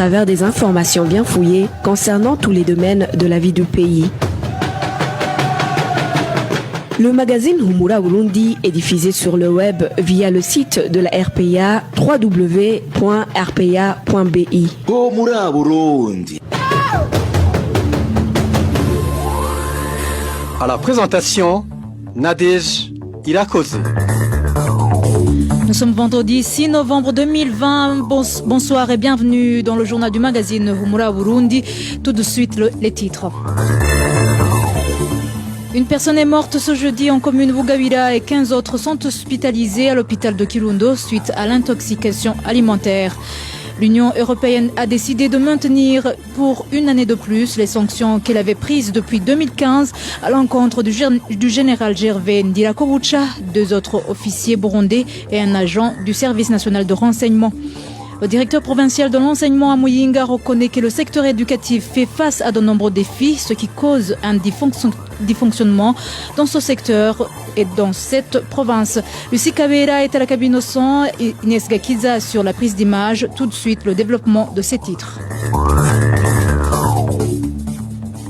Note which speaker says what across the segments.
Speaker 1: travers des informations bien fouillées concernant tous les domaines de la vie du pays. Le magazine Humura Burundi est diffusé sur le web via le site de la RPA www.rpa.bi.
Speaker 2: Humura Burundi.
Speaker 3: À la présentation, Nadej Irakoze.
Speaker 4: Nous sommes vendredi 6 novembre 2020. Bonsoir et bienvenue dans le journal du magazine Humura Burundi. Tout de suite les titres. Une personne est morte ce jeudi en commune Bugabira et 15 autres sont hospitalisés à l'hôpital de Kirundo suite à l'intoxication alimentaire. L'Union européenne a décidé de maintenir pour une année de plus les sanctions qu'elle avait prises depuis 2015 à l'encontre du général Gervais Ndirakobucha, 2 autres officiers burundais et un agent du service national de renseignement. Le directeur provincial de l'enseignement à Muyinga reconnaît que le secteur éducatif fait face à de nombreux défis, ce qui cause un dysfonctionnement dans ce secteur et dans cette province. Lucie Kabera est à la cabine au son et Inès Gakiza sur la prise d'image. Tout de suite, le développement de ces titres.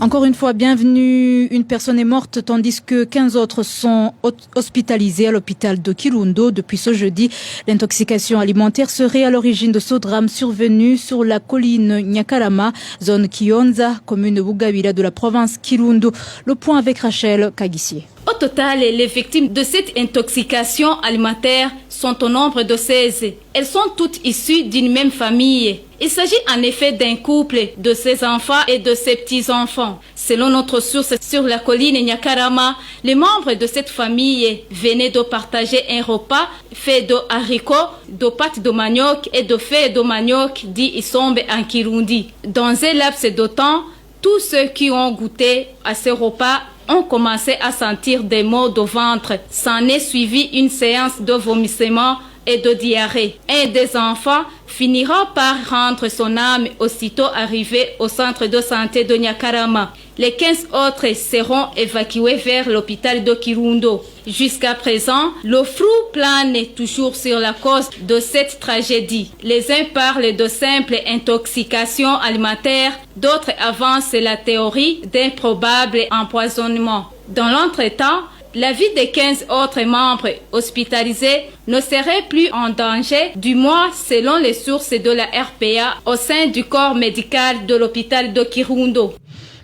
Speaker 4: Encore une fois, bienvenue. Une personne est morte tandis que 15 autres sont hospitalisés à l'hôpital de Kirundo. Depuis ce jeudi, l'intoxication alimentaire serait à l'origine de ce drame survenu sur la colline Nyakarama, zone Kionza, commune de Bugabira de la province Kirundo. Le point avec Rachel Kagissier.
Speaker 5: Au total, les victimes de cette intoxication alimentaire sont au nombre de 16. Elles sont toutes issues d'une même famille. Il s'agit en effet d'un couple de ses enfants et de ses petits-enfants. Selon notre source sur la colline Nyakarama, les membres de cette famille venaient de partager un repas fait de haricots, de pâtes de manioc et de feuilles de manioc dit Isombe en Kirundi. Dans un laps de temps, tous ceux qui ont goûté à ce repas ont commencé à sentir des maux de ventre. S'en est suivi une séance de vomissement et de diarrhée. Un des enfants finira par rendre son âme aussitôt arrivé au centre de santé de Nyakarama. Les 15 autres seront évacués vers l'hôpital de Kirundo. Jusqu'à présent, le flou plane toujours sur la cause de cette tragédie. Les uns parlent de simple intoxication alimentaire, d'autres avancent la théorie d'un probable empoisonnement. Dans l'entretemps, la vie des 15 autres membres hospitalisés ne serait plus en danger, du moins selon les sources de la RPA au sein du corps médical de l'hôpital de Kirundo.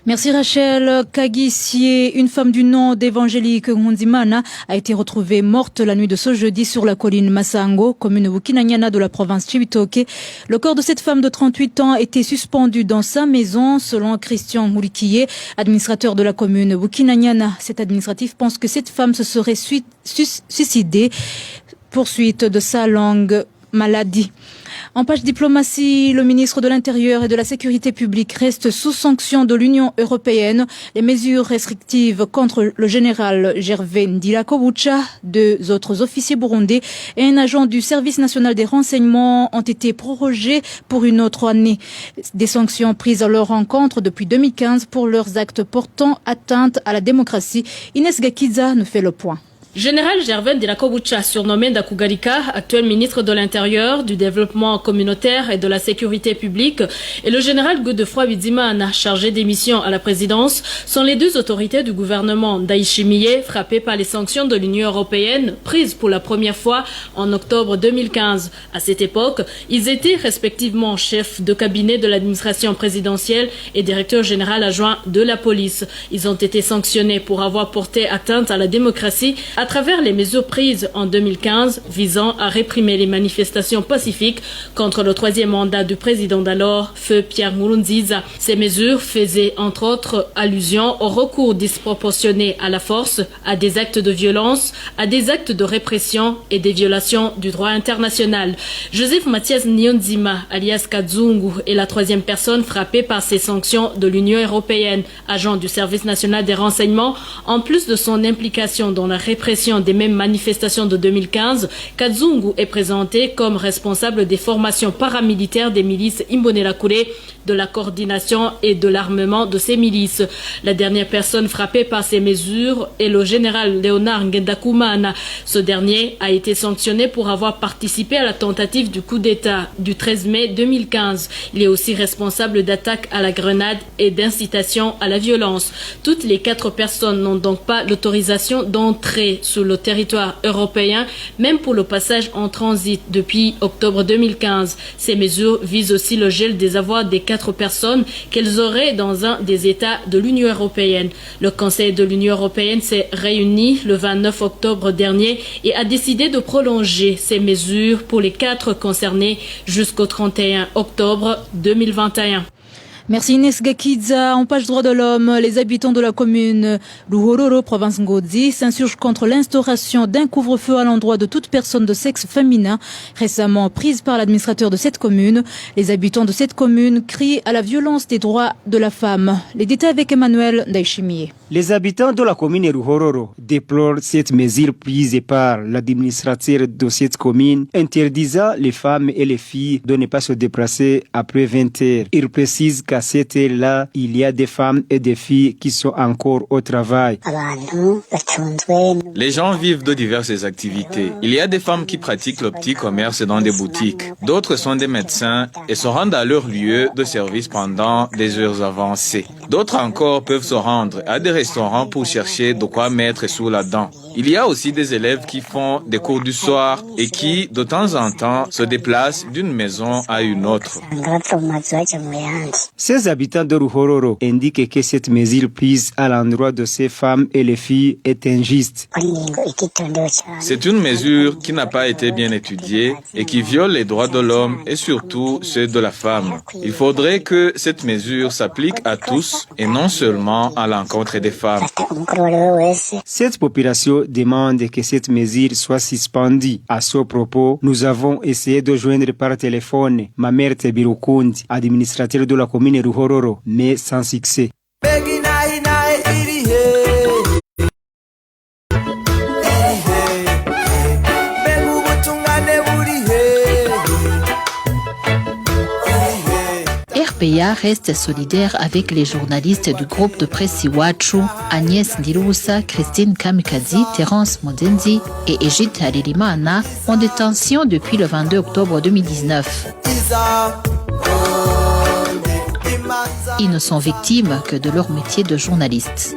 Speaker 4: Merci Rachel Kagissier. Une femme du nom d'Evangélique Nkunzimana a été retrouvée morte la nuit de ce jeudi sur la colline Massango, commune Bukinanyana de la province Chibitoke. Le corps de cette femme de 38 ans était suspendu dans sa maison, selon Christian Mourikiye, administrateur de la commune Bukinanyana. Cet administratif pense que cette femme se serait suicidée, poursuite de sa longue maladie. En page diplomatie, le ministre de l'Intérieur et de la Sécurité publique reste sous sanction de l'Union européenne. Les mesures restrictives contre le général Gervais Ndirakobucha, 2 autres officiers burundais et un agent du service national des renseignements ont été prorogées pour une autre année. Des sanctions prises à leur encontre depuis 2015 pour leurs actes portant atteinte à la démocratie. Inès Gakiza nous fait le point.
Speaker 6: Général Gervais Ndirakobucha, surnommé Ndakugarika, actuel ministre de l'Intérieur, du Développement communautaire et de la Sécurité publique, et le général Godefroy Bizimana, chargé des missions à la présidence, sont les 2 autorités du gouvernement d'Aïchimiye frappées par les sanctions de l'Union européenne prises pour la première fois en octobre 2015. À cette époque, ils étaient respectivement chefs de cabinet de l'administration présidentielle et directeur général adjoint de la police. Ils ont été sanctionnés pour avoir porté atteinte à la démocratie à travers les mesures prises en 2015 visant à réprimer les manifestations pacifiques contre le 3e mandat du président d'alors, feu Pierre Nkurunziza. Ces mesures faisaient entre autres allusion au recours disproportionné à la force, à des actes de violence, à des actes de répression et des violations du droit international. Joseph Mathias Niyonzima, alias Kazungu, est la 3e personne frappée par ces sanctions de l'Union européenne, agent du service national des renseignements, en plus de son implication dans la répression répression des mêmes manifestations de 2015, Kazungu est présenté comme responsable des formations paramilitaires des milices Imbonerakure, de la coordination et de l'armement de ces milices. La dernière personne frappée par ces mesures est le général Léonard Ngendakumana. Ce dernier a été sanctionné pour avoir participé à la tentative du coup d'État du 13 mai 2015. Il est aussi responsable d'attaques à la grenade et d'incitation à la violence. Toutes les 4 personnes n'ont donc pas l'autorisation d'entrer sur le territoire européen, même pour le passage en transit depuis octobre 2015. Ces mesures visent aussi le gel des avoirs des 4 personnes qu'elles auraient dans un des États de l'Union européenne. Le Conseil de l'Union européenne s'est réuni le 29 octobre dernier et a décidé de prolonger ces mesures pour les 4 concernés jusqu'au 31 octobre 2021.
Speaker 4: Merci Inès Gakidza. En page droit de l'homme, les habitants de la commune Ruhororo, province Ngozi, s'insurgent contre l'instauration d'un couvre-feu à l'endroit de toute personne de sexe féminin, récemment prise par l'administrateur de cette commune. Les habitants de cette commune crient à la violence des droits de la femme. Les détails avec Emmanuel Daishimiye.
Speaker 7: Les habitants de la commune Ruhororo déplorent cette mesure prise par l'administrateur de cette commune, interdisant les femmes et les filles de ne pas se déplacer après 20 heures. Ils précisent qu'à cette heure-là, il y a des femmes et des filles qui sont encore au travail.
Speaker 2: Les gens vivent de diverses activités. Il y a des femmes qui pratiquent le petit commerce dans des boutiques. D'autres sont des médecins et se rendent à leur lieu de service pendant des heures avancées. D'autres encore peuvent se rendre à des restaurants pour chercher de quoi mettre sous la dent. Il y a aussi des élèves qui font des cours du soir et qui, de temps en temps, se déplacent d'une maison à une autre.
Speaker 7: Ces habitants de Ruhororo indiquent que cette mesure prise à l'endroit de ces femmes et les filles est injuste.
Speaker 2: C'est une mesure qui n'a pas été bien étudiée et qui viole les droits de l'homme et surtout ceux de la femme. Il faudrait que cette mesure s'applique à tous et non seulement à l'encontre des femmes.
Speaker 7: Cette population demande que cette mesure soit suspendue. À ce propos, nous avons essayé de joindre par téléphone Mamerte Birukundi, administrateur de la commune Ruhororo, mais sans succès.
Speaker 8: RPA reste solidaire avec les journalistes du groupe de presse Iwachu, Agnès Ndirusa, Christine Kamikazi, Terence Modenzi et Egid Halilimana, en détention depuis le 22 octobre 2019. Ils ne sont victimes que de leur métier de journaliste.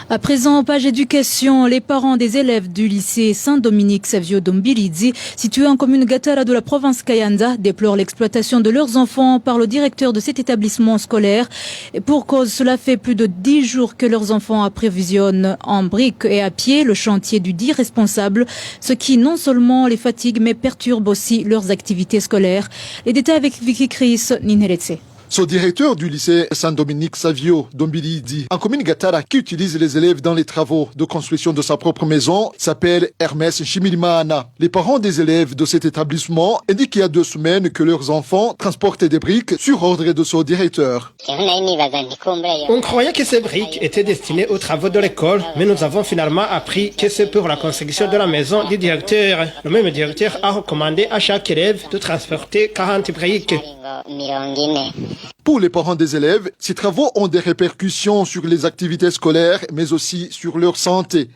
Speaker 4: À présent, page éducation, les parents des élèves du lycée Saint-Dominique Savio Dombilidzi, situé en commune Gatara de la province Kayanda, déplorent l'exploitation de leurs enfants par le directeur de cet établissement scolaire. Et pour cause, cela fait plus de 10 jours que leurs enfants approvisionnent en briques et à pied le chantier du dit responsable, ce qui non seulement les fatigue, mais perturbe aussi leurs activités scolaires. Les détails avec Vicky Chris Ninheretse.
Speaker 9: Ce directeur du lycée Saint-Dominique Savio Dombilidzi, en commune Gatara, qui utilise les élèves dans les travaux de construction de sa propre maison, s'appelle Hermès Chimilimana. Les parents des élèves de cet établissement indiquent qu'il y a 2 semaines que leurs enfants transportaient des briques sur ordre de ce directeur.
Speaker 10: On croyait que ces briques étaient destinées aux travaux de l'école, mais nous avons finalement appris que c'est pour la construction de la maison du directeur. Le même directeur a recommandé à chaque élève de transporter 40 briques.
Speaker 9: Pour les parents des élèves, ces travaux ont des répercussions sur les activités scolaires, mais aussi sur leur santé.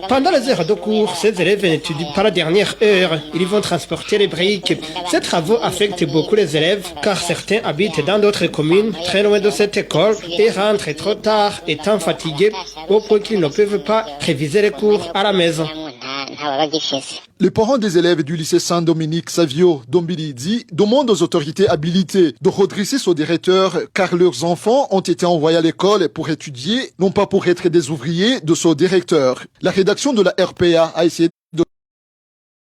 Speaker 10: Pendant les heures de cours, ces élèves n'étudient pas la dernière heure. Ils vont transporter les briques. Ces travaux affectent beaucoup les élèves, car certains habitent dans d'autres communes, très loin de cette école, et rentrent trop tard, étant fatigués, au point qu'ils ne peuvent pas réviser les cours à la maison.
Speaker 9: Les parents des élèves du lycée Saint-Dominique Savio Dombilidzi demandent aux autorités habilitées de redresser ce directeur car leurs enfants ont été envoyés à l'école pour étudier, non pas pour être des ouvriers de ce directeur. La rédaction de la RPA a essayé de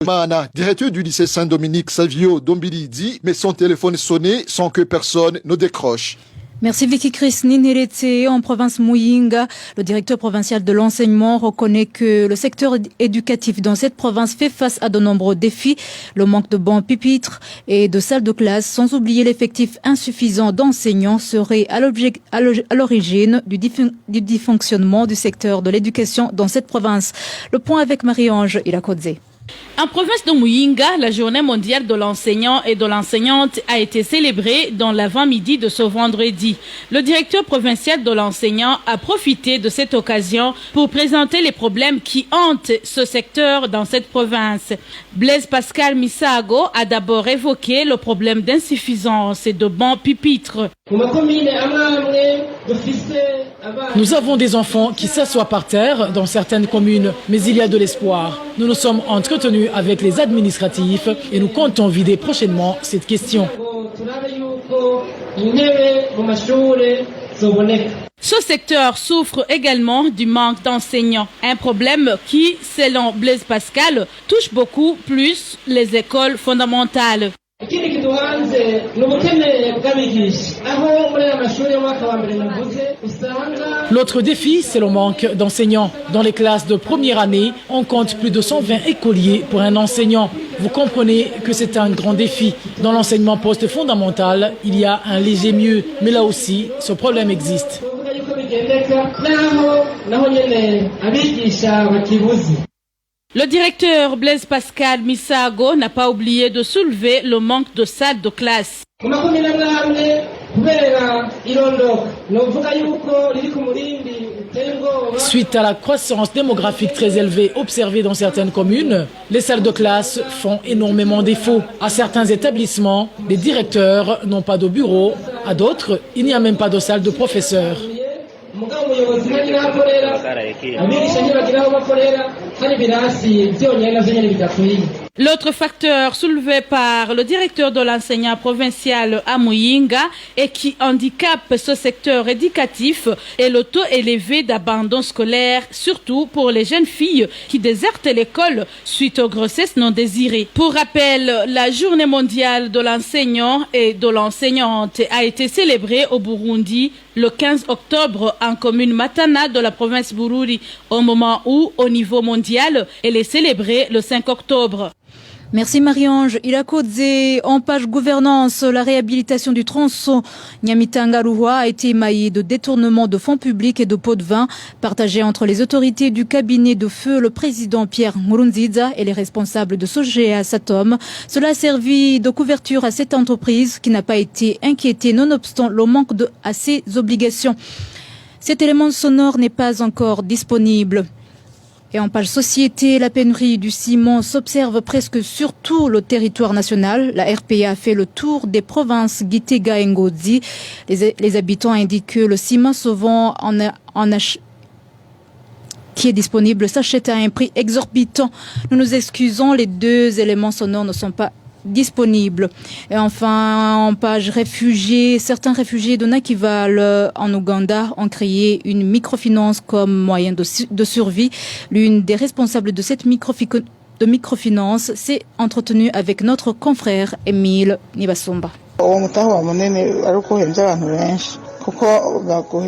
Speaker 9: Mana, directeur du lycée Saint-Dominique Savio Dombilidzi, mais son téléphone sonnait sans que personne ne décroche.
Speaker 4: Merci Vicky Chris Nineretse. En province Muyinga, le directeur provincial de l'enseignement reconnaît que le secteur éducatif dans cette province fait face à de nombreux défis. Le manque de bancs pupitres et de salles de classe, sans oublier l'effectif insuffisant d'enseignants, serait à l'origine du dysfonctionnement du secteur de l'éducation dans cette province. Le point avec Marie-Ange Irakodze.
Speaker 5: En province de Muyinga, la journée mondiale de l'enseignant et de l'enseignante a été célébrée dans l'avant-midi de ce vendredi. Le directeur provincial de l'enseignant a profité de cette occasion pour présenter les problèmes qui hantent ce secteur dans cette province. Blaise Pascal Misago a d'abord évoqué le problème d'insuffisance et de bancs pupitres.
Speaker 11: Nous avons des enfants qui s'assoient par terre dans certaines communes, mais il y a de l'espoir. Nous nous sommes entretenus avec les administratifs et nous comptons vider prochainement cette question.
Speaker 5: Ce secteur souffre également du manque d'enseignants, un problème qui, selon Blaise Pascal, touche beaucoup plus les écoles fondamentales.
Speaker 11: L'autre défi, c'est le manque d'enseignants. Dans les classes de première année, on compte plus de 120 écoliers pour un enseignant. Vous comprenez que c'est un grand défi. Dans l'enseignement post-fondamental, il y a un léger mieux, mais là aussi, ce problème existe.
Speaker 5: Le directeur Blaise Pascal Misago n'a pas oublié de soulever le manque de salles de classe.
Speaker 11: Suite à la croissance démographique très élevée observée dans certaines communes, les salles de classe font énormément défaut. À certains établissements, les directeurs n'ont pas de bureau. À d'autres, il n'y a même pas de salle de professeurs.
Speaker 5: L'autre facteur soulevé par le directeur de l'enseignement provincial à Muyinga et qui handicape ce secteur éducatif est le taux élevé d'abandon scolaire, surtout pour les jeunes filles qui désertent l'école suite aux grossesses non désirées. Pour rappel, la journée mondiale de l'enseignant et de l'enseignante a été célébrée au Burundi le 15 octobre en commune Matana de la province Bururi, au moment où, au niveau mondial, elle est célébrée le 5 octobre.
Speaker 4: Merci Marie-Ange Irakodze. En page gouvernance, la réhabilitation du tronçon Nyamitanga-Ruhwa a été émaillée de détournement de fonds publics et de pots de vin partagés entre les autorités du cabinet de feu, le président Pierre Nkurunziza et les responsables de Sogea Satom. Cela a servi de couverture à cette entreprise qui n'a pas été inquiétée nonobstant le manque à ses obligations. Cet élément sonore n'est pas encore disponible. Et en page société, la pénurie du ciment s'observe presque sur tout le territoire national. La RPA a fait le tour des provinces Gitega et Ngozi. Les habitants indiquent que le ciment se vend qui est disponible s'achète à un prix exorbitant. Nous nous excusons, les deux éléments sonores ne sont pas disponibles. Et enfin, en page réfugiés, certains réfugiés de Nakival en Ouganda ont créé une microfinance comme moyen de survie. L'une des responsables de cette microfinance s'est entretenue avec notre confrère Émile Nibasumba.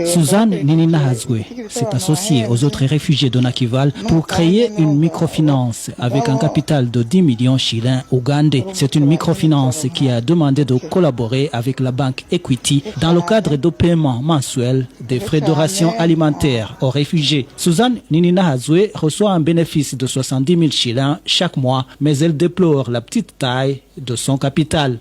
Speaker 12: Suzanne Nininahazwe s'est associée aux autres réfugiés de Nakival pour créer une microfinance avec un capital de 10 millions shillings ougandais. C'est une microfinance qui a demandé de collaborer avec la banque Equity dans le cadre de paiement mensuel des frais de ration alimentaire aux réfugiés. Suzanne Nininahazwe reçoit un bénéfice de 70 000 shillings chaque mois, mais elle déplore la petite taille de son capital.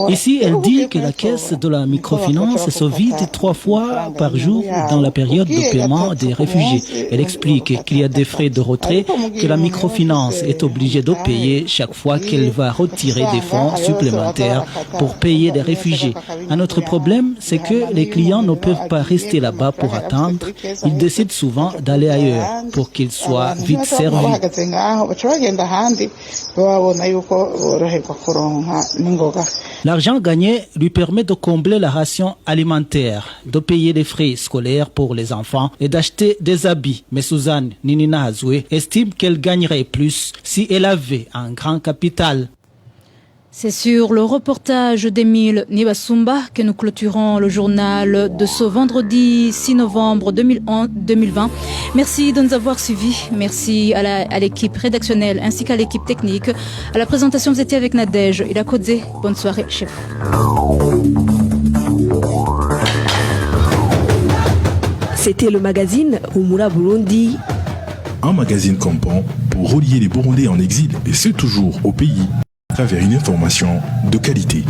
Speaker 12: Ici, elle dit que la caisse de la microfinance se vide 3 fois par jour dans la période de paiement des réfugiés. Elle explique qu'il y a des frais de retrait que la microfinance est obligée de payer chaque fois qu'elle va retirer des fonds supplémentaires pour payer les réfugiés. Un autre problème, c'est que les clients ne peuvent pas rester là-bas pour attendre. Ils décident souvent d'aller ailleurs pour qu'ils soient vite servis. L'argent gagné lui permet de combler la ration alimentaire, de payer les frais scolaires pour les enfants et d'acheter des habits. Mais Suzanne Nininahazwe estime qu'elle gagnerait plus si elle avait un grand capital.
Speaker 4: C'est sur le reportage d'Émile Nibasumba que nous clôturons le journal de ce vendredi 6 novembre 2020. Merci de nous avoir suivis. Merci à l'équipe rédactionnelle ainsi qu'à l'équipe technique. À la présentation, vous étiez avec Nadège Ilakodze. Bonne soirée chez vous.
Speaker 1: C'était le magazine Humura Burundi.
Speaker 13: Un magazine campant pour relier les Burundais en exil, et ce toujours au pays, à travers une information de qualité.